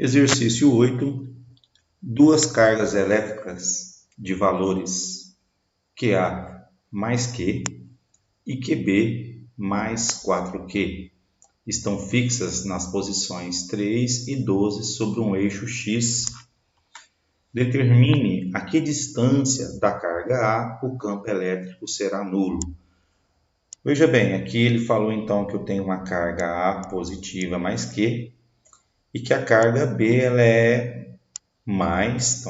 Exercício 8. Duas cargas elétricas de valores QA mais Q e QB mais 4Q estão fixas nas posições 3 e 12 sobre um eixo X. Determine a que distância da carga A o campo elétrico será nulo. Veja bem, aqui ele falou então que eu tenho uma carga A positiva mais Q e que a carga B ela é mais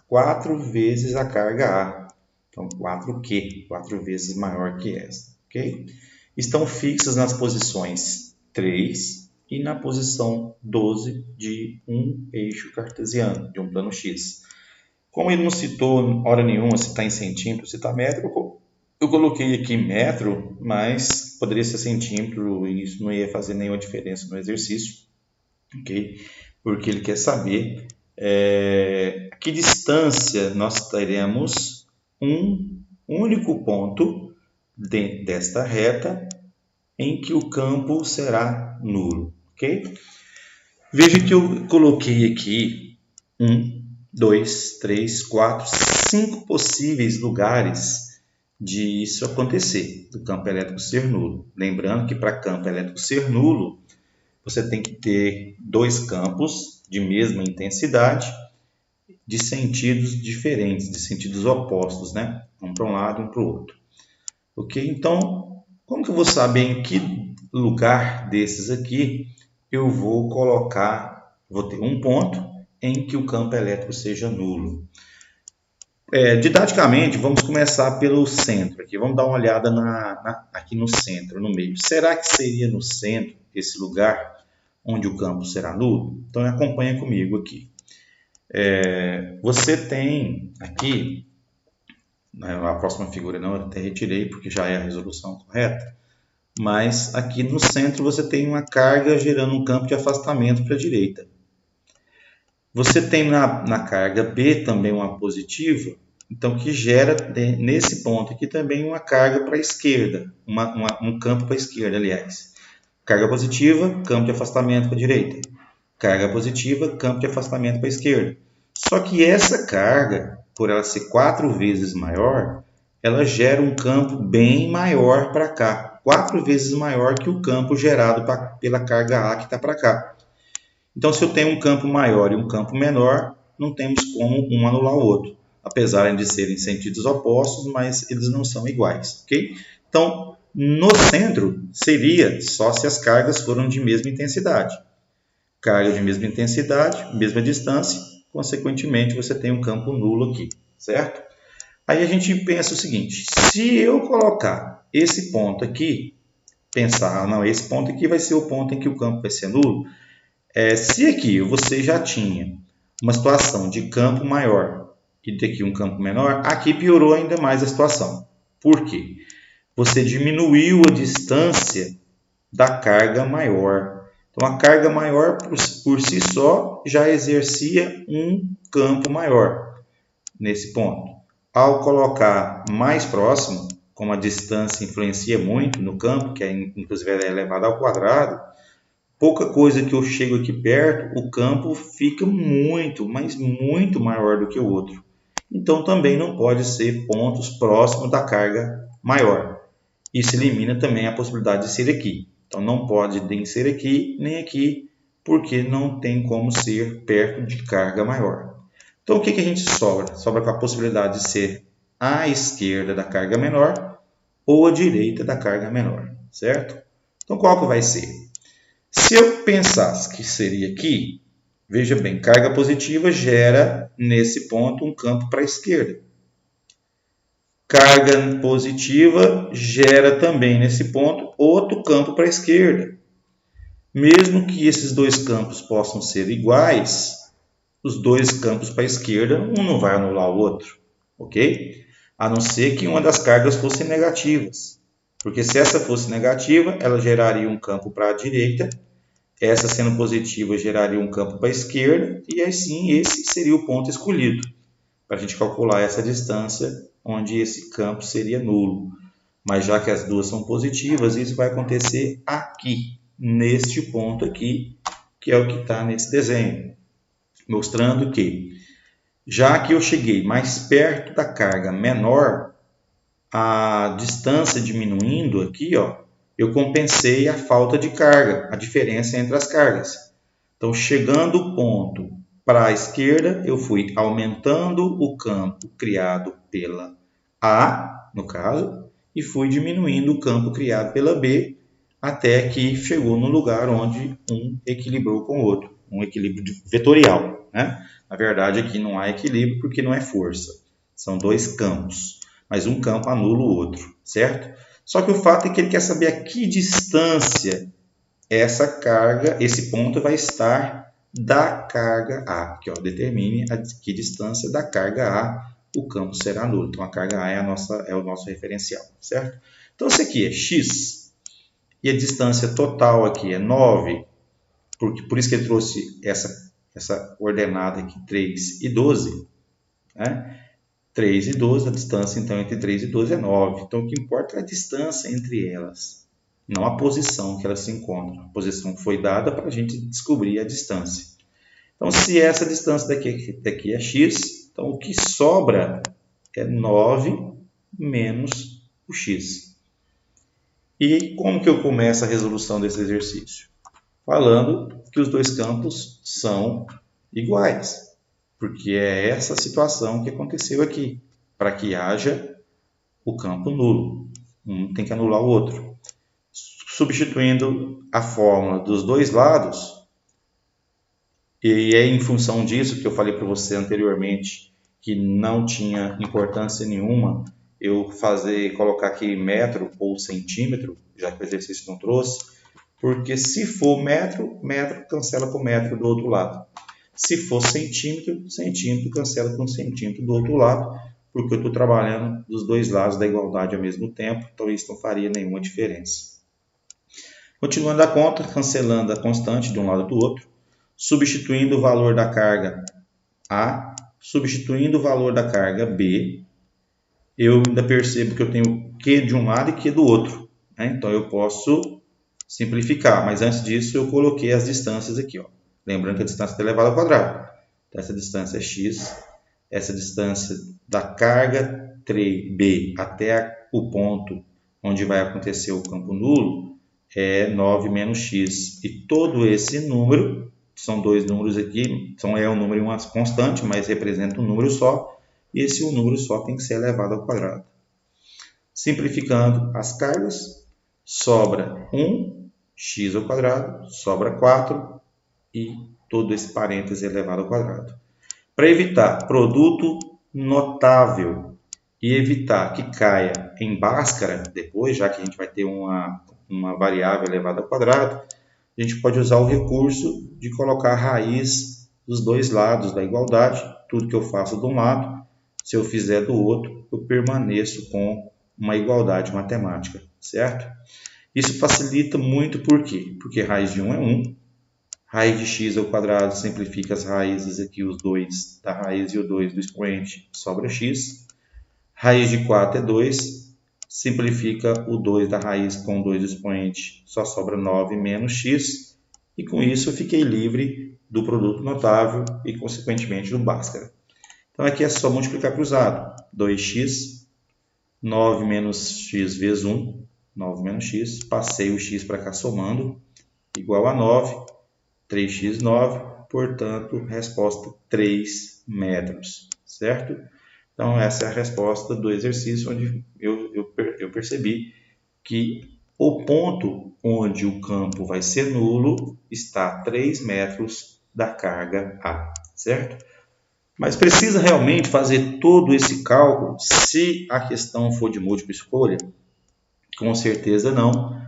4 vezes a carga A. Então, 4Q, 4 vezes maior que essa. Okay? Estão fixas nas posições 3 e na posição 12 de um eixo cartesiano, de um plano X. Como ele não citou hora nenhuma se está em centímetro, se está metro, eu coloquei aqui metro, mas poderia ser centímetro e isso não ia fazer nenhuma diferença no exercício. Okay? Porque ele quer saber a que distância nós teremos um único ponto dentro desta reta em que o campo será nulo. Okay? Veja que eu coloquei aqui 1, 2, 3, 4, 5 possíveis lugares de isso acontecer, do campo elétrico ser nulo. Lembrando que para campo elétrico ser nulo, você tem que ter dois campos de mesma intensidade, de sentidos diferentes, de sentidos opostos, né? Um para um lado e um para o outro. Ok? Então, como que eu vou saber em que lugar desses aqui eu vou colocar, vou ter um ponto em que o campo elétrico seja nulo? Didaticamente, vamos começar pelo centro aqui. Vamos dar uma olhada aqui no centro, no meio. Será que seria no centro esse lugar onde o campo será nulo? Então, acompanha comigo aqui. Você tem aqui, a próxima figura não, eu até retirei porque já é a resolução correta, mas aqui no centro você tem uma carga gerando um campo de afastamento para a direita. Você tem na carga B também uma positiva, então que gera nesse ponto aqui também uma carga para a esquerda, um campo para a esquerda, aliás. Carga positiva, campo de afastamento para a direita. Carga positiva, campo de afastamento para a esquerda. Só que essa carga, por ela ser 4 vezes maior, ela gera um campo bem maior para cá. 4 vezes maior que o campo gerado pela carga A que está para cá. Então, se eu tenho um campo maior e um campo menor, não temos como um anular o outro. Apesar de serem sentidos opostos, mas eles não são iguais. Okay? Então, no centro, seria só se as cargas foram de mesma intensidade. Carga de mesma intensidade, mesma distância, consequentemente você tem um campo nulo aqui, certo? Aí a gente pensa o seguinte, se eu colocar esse ponto aqui, pensar, não, esse ponto aqui vai ser o ponto em que o campo vai ser nulo, se aqui você já tinha uma situação de campo maior e daqui um campo menor, aqui piorou ainda mais a situação. Por quê? Você diminuiu a distância da carga maior. Então, a carga maior, por si só, já exercia um campo maior nesse ponto. Ao colocar mais próximo, como a distância influencia muito no campo, que inclusive é elevada ao quadrado, pouca coisa que eu chego aqui perto, o campo fica muito, mas muito maior do que o outro. Então, também não pode ser pontos próximos da carga maior. Isso elimina também a possibilidade de ser aqui. Então, não pode nem ser aqui, nem aqui, porque não tem como ser perto de carga maior. Então, o que a gente sobra? Sobra com a possibilidade de ser à esquerda da carga menor ou à direita da carga menor, certo? Então, qual que vai ser? Se eu pensasse que seria aqui, veja bem, carga positiva gera nesse ponto um campo para a esquerda. Carga positiva gera também nesse ponto outro campo para a esquerda. Mesmo que esses dois campos possam ser iguais, os dois campos para a esquerda, um não vai anular o outro, ok? A não ser que uma das cargas fosse negativas. Porque se essa fosse negativa, ela geraria um campo para a direita, essa sendo positiva geraria um campo para a esquerda, e assim esse seria o ponto escolhido, para a gente calcular essa distância onde esse campo seria nulo. Mas já que as duas são positivas, isso vai acontecer aqui, neste ponto aqui, que é o que está nesse desenho, mostrando que, já que eu cheguei mais perto da carga menor, a distância diminuindo aqui, ó, eu compensei a falta de carga, a diferença entre as cargas. Então, chegando o ponto para a esquerda, eu fui aumentando o campo criado pela A, no caso, e fui diminuindo o campo criado pela B, até que chegou no lugar onde um equilibrou com o outro, um equilíbrio vetorial, né? Na verdade, aqui não há equilíbrio porque não é força, são dois campos, mas um campo anula o outro, certo? Só que o fato é que ele quer saber a que distância essa carga, esse ponto vai estar da carga A, que ó, determine a que distância da carga A o campo será nulo. Então a carga A é o nosso referencial, certo? Então isso aqui é x e a distância total aqui é 9, por isso que ele trouxe essa ordenada aqui, 3 e 12, né? 3 e 12, a distância então entre 3 e 12 é 9. Então o que importa é a distância entre elas, não a posição que elas se encontram. A posição foi dada para a gente descobrir a distância. Então, se essa distância daqui é x, então o que sobra é 9 menos o x. E como que eu começo a resolução desse exercício? Falando que os dois campos são iguais, porque é essa situação que aconteceu aqui, para que haja o campo nulo. Um tem que anular o outro. Substituindo a fórmula dos dois lados, e é em função disso que eu falei para você anteriormente que não tinha importância nenhuma eu colocar aqui metro ou centímetro, já que o exercício não trouxe, porque se for metro, metro cancela com metro do outro lado. Se for centímetro, centímetro cancela com centímetro do outro lado, porque eu estou trabalhando dos dois lados da igualdade ao mesmo tempo, então isso não faria nenhuma diferença. Continuando a conta, cancelando a constante de um lado do outro, substituindo o valor da carga A, substituindo o valor da carga B, eu ainda percebo que eu tenho Q de um lado e Q do outro, né? Então eu posso simplificar, mas antes disso eu coloquei as distâncias aqui, ó. Lembrando que a distância está elevada ao quadrado. Então, essa distância é x, essa distância da carga B até o ponto onde vai acontecer o campo nulo é 9 menos x. E todo esse número, são dois números aqui, é um número e uma constante, mas representa um número só, e esse número só tem que ser elevado ao quadrado. Simplificando as cargas, sobra 1, x ao quadrado, sobra 4, e todo esse parêntese elevado ao quadrado. Para evitar produto notável e evitar que caia em Bhaskara depois, já que a gente vai ter uma variável elevada ao quadrado, a gente pode usar o recurso de colocar a raiz dos dois lados da igualdade. Tudo que eu faço de um lado, se eu fizer do outro, eu permaneço com uma igualdade matemática, certo? Isso facilita muito, por quê? Porque raiz de 1 é 1, raiz de x ao quadrado simplifica as raízes aqui, os 2 da raiz e o 2 do expoente, sobra x. Raiz de 4 é 2, simplifica o 2 da raiz com o 2 do expoente, só sobra 9 menos x. E com isso eu fiquei livre do produto notável e, consequentemente, do Bhaskara. Então aqui é só multiplicar cruzado. 2x, 9 menos x vezes 1, 9 menos x. Passei o x para cá somando, igual a 9. 3x, 9, portanto, resposta 3 metros, certo? Então, essa é a resposta do exercício, onde eu percebi que o ponto onde o campo vai ser nulo está a 3 metros da carga A, certo? Mas precisa realmente fazer todo esse cálculo se a questão for de múltipla escolha? Com certeza não.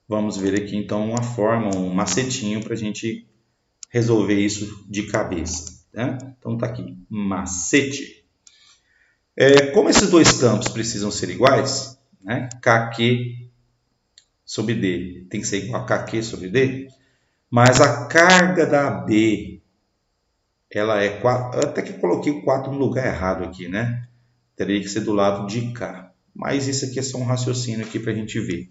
Vamos ver aqui então uma forma, um macetinho para a gente resolver isso de cabeça, né? Então tá aqui, macete. Como esses dois campos precisam ser iguais, né? KQ sobre D tem que ser igual a KQ sobre D, mas a carga da B, ela é 4, eu até que coloquei o 4 no lugar errado aqui, né? Teria que ser do lado de cá, mas isso aqui é só um raciocínio aqui para a gente ver.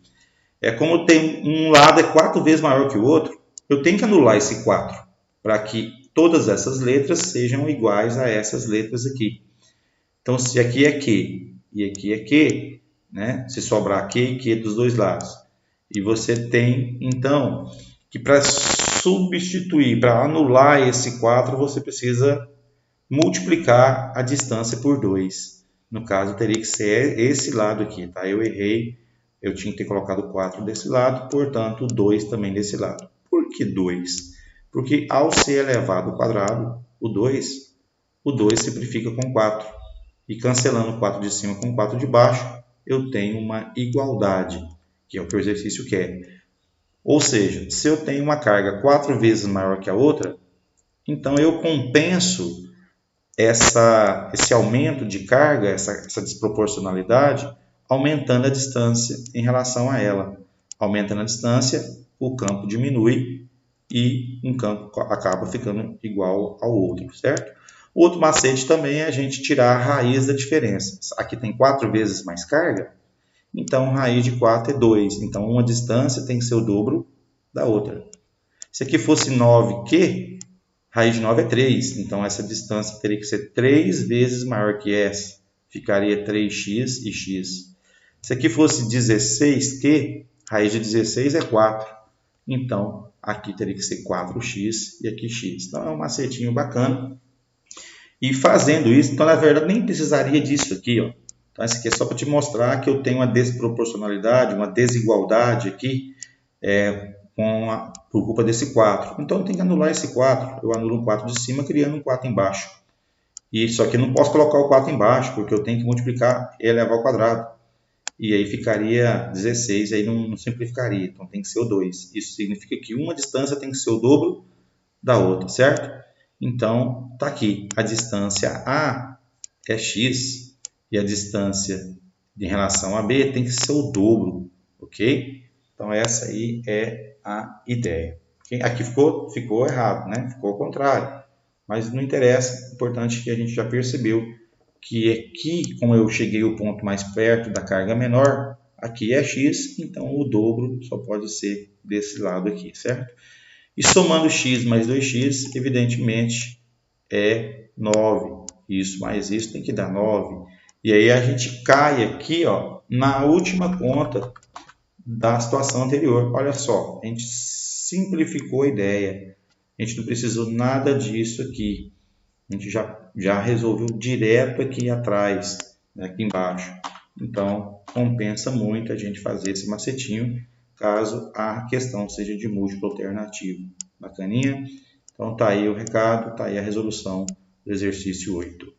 Como tem um lado é 4 vezes maior que o outro, eu tenho que anular esse 4 para que todas essas letras sejam iguais a essas letras aqui. Então, se aqui é Q e aqui é Q, né? Se sobrar Q e Q dos dois lados. E você tem, então, que para substituir, para anular esse 4, você precisa multiplicar a distância por 2. No caso, teria que ser esse lado aqui, tá? Eu errei, eu tinha que ter colocado 4 desse lado, portanto, 2 também desse lado. Por que 2? Porque ao ser elevado ao quadrado, o 2 simplifica com 4. E cancelando 4 de cima com 4 de baixo, eu tenho uma igualdade, que é o que o exercício quer. Ou seja, se eu tenho uma carga 4 vezes maior que a outra, então eu compenso esse aumento de carga, essa desproporcionalidade, aumentando a distância em relação a ela. Aumentando a distância, o campo diminui e um campo acaba ficando igual ao outro, certo? O outro macete também é a gente tirar a raiz da diferença. Aqui tem 4 vezes mais carga, então raiz de 4 é 2. Então uma distância tem que ser o dobro da outra. Se aqui fosse 9Q, raiz de 9 é 3, então essa distância teria que ser 3 vezes maior que essa. Ficaria 3x e x. Se aqui fosse 16Q, raiz de 16 é 4. Então, aqui teria que ser 4x e aqui x. Então, é um macetinho bacana. E fazendo isso, então, na verdade, nem precisaria disso aqui, ó. Então, esse aqui é só para te mostrar que eu tenho uma desproporcionalidade, uma desigualdade aqui, por culpa desse 4. Então, eu tenho que anular esse 4. Eu anulo um 4 de cima, criando um 4 embaixo. E só que eu não posso colocar o 4 embaixo, porque eu tenho que multiplicar e elevar ao quadrado. E aí ficaria 16, e aí não simplificaria. Então, tem que ser o 2. Isso significa que uma distância tem que ser o dobro da outra, certo? Então, está aqui. A distância A é x e a distância em relação a B tem que ser o dobro, ok? Então, essa aí é a ideia. Aqui ficou errado, né? Ficou ao contrário. Mas não interessa, o importante é que a gente já percebeu que aqui, como eu cheguei ao ponto mais perto da carga menor, aqui é x, então o dobro só pode ser desse lado aqui, certo? E somando x mais 2x, evidentemente, é 9. Isso mais isso tem que dar 9. E aí a gente cai aqui, ó, na última conta da situação anterior. Olha só, a gente simplificou a ideia. A gente não precisou nada disso aqui. A gente já resolveu direto aqui atrás, né, aqui embaixo. Então, compensa muito a gente fazer esse macetinho, caso a questão seja de múltiplo alternativo. Bacaninha? Então, tá aí o recado, tá aí a resolução do exercício 8.